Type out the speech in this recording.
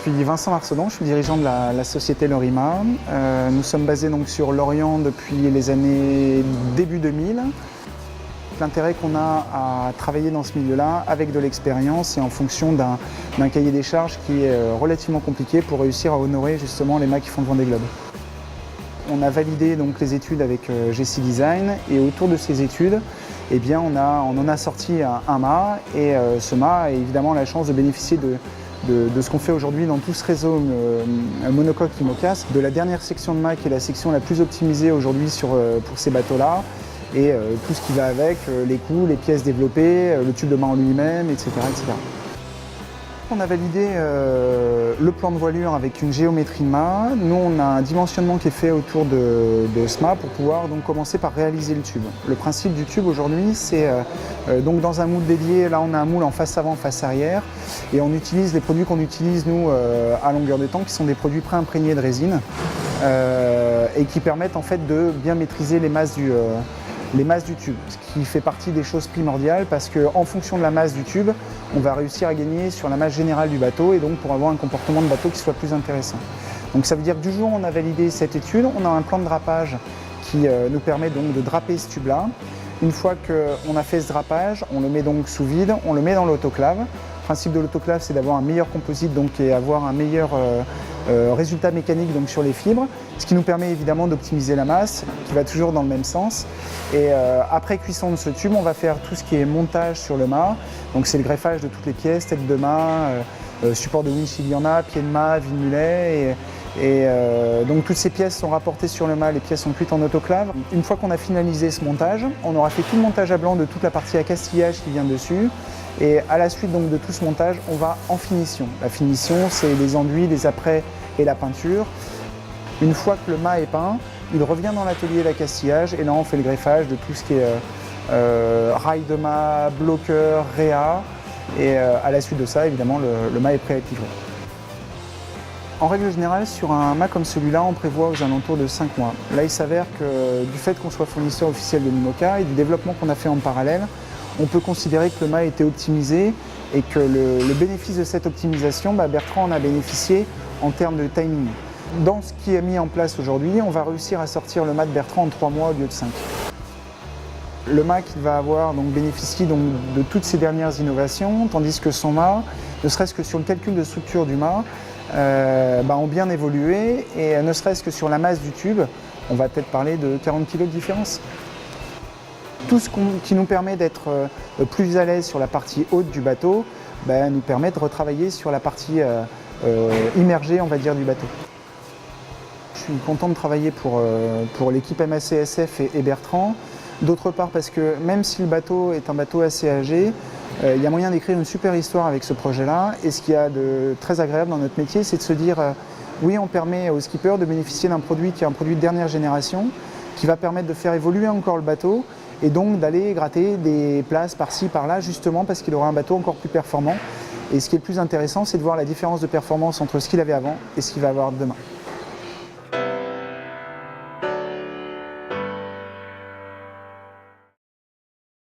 suis Vincent Marcedon, je suis dirigeant de la société Lorima. Nous sommes basés donc sur Lorient depuis les années début 2000. L'intérêt qu'on a à travailler dans ce milieu-là avec de l'expérience et en fonction d'un cahier des charges qui est relativement compliqué pour réussir à honorer justement les mâts qui font le Vendée Globe. On a validé donc les études avec GC Design et autour de ces études, eh bien, on en a sorti un mât et ce mât a évidemment la chance de bénéficier de ce qu'on fait aujourd'hui dans tout ce réseau monocoque IMOCA, de la dernière section de mât qui est la section la plus optimisée aujourd'hui pour ces bateaux-là et tout ce qui va avec, les coûts, les pièces développées, le tube de mât en lui-même, etc., etc. On a validé le plan de voilure avec une géométrie de mât. Nous, on a un dimensionnement qui est fait autour de ce mât pour pouvoir donc commencer par réaliser le tube. Le principe du tube aujourd'hui, c'est donc dans un moule dédié, là on a un moule en face avant, face arrière, et on utilise les produits qu'on utilise nous à longueur de temps, qui sont des produits pré-imprégnés de résine et qui permettent en fait de bien maîtriser les masses du tube, ce qui fait partie des choses primordiales parce qu'en fonction de la masse du tube, on va réussir à gagner sur la masse générale du bateau et donc pour avoir un comportement de bateau qui soit plus intéressant. Donc ça veut dire que du jour où on a validé cette étude, on a un plan de drapage qui nous permet donc de draper ce tube-là. Une fois qu'on a fait ce drapage, on le met donc sous vide, on le met dans l'autoclave. Le principe de l'autoclave, c'est d'avoir un meilleur composite donc, et avoir un meilleur résultat mécanique donc, sur les fibres, ce qui nous permet évidemment d'optimiser la masse, qui va toujours dans le même sens. Et après cuisson de ce tube, on va faire tout ce qui est montage sur le mât. Donc c'est le greffage de toutes les pièces, tête de mât, support de winch s'il y en a, pied de mât, vide-mulet. Donc toutes ces pièces sont rapportées sur le mât, les pièces sont cuites en autoclave. Une fois qu'on a finalisé ce montage, on aura fait tout le montage à blanc de toute la partie accastillage qui vient dessus. Et à la suite donc, de tout ce montage, on va en finition. La finition, c'est les enduits, les apprêts et la peinture. Une fois que le mât est peint, il revient dans l'atelier d'accastillage et là on fait le greffage de tout ce qui est rail de mât, bloqueur, réa. Et à la suite de ça, évidemment, le mât est prêt à être livré. En règle générale, sur un mât comme celui-là, on prévoit aux alentours de 5 mois. Là, il s'avère que du fait qu'on soit fournisseur officiel de l'IMOCA et du développement qu'on a fait en parallèle, on peut considérer que le mât a été optimisé et que le bénéfice de cette optimisation, Bertrand en a bénéficié en termes de timing. Dans ce qui est mis en place aujourd'hui, on va réussir à sortir le mât de Bertrand en 3 mois au lieu de 5. Le mât qu'il va avoir bénéficie donc, de toutes ces dernières innovations, tandis que son mât, ne serait-ce que sur le calcul de structure du mât, ont bien évolué et ne serait-ce que sur la masse du tube, on va peut-être parler de 40 kg de différence. Tout ce qui nous permet d'être plus à l'aise sur la partie haute du bateau nous permet de retravailler sur la partie immergée, on va dire, du bateau. Je suis content de travailler pour l'équipe MACSF et Bertrand. D'autre part parce que même si le bateau est un bateau assez âgé, il y a moyen d'écrire une super histoire avec ce projet-là. Et ce qu'il y a de très agréable dans notre métier, c'est de se dire oui, on permet aux skippers de bénéficier d'un produit qui est un produit de dernière génération, qui va permettre de faire évoluer encore le bateau et donc d'aller gratter des places par-ci, par-là, justement parce qu'il aura un bateau encore plus performant. Et ce qui est le plus intéressant, c'est de voir la différence de performance entre ce qu'il avait avant et ce qu'il va avoir demain.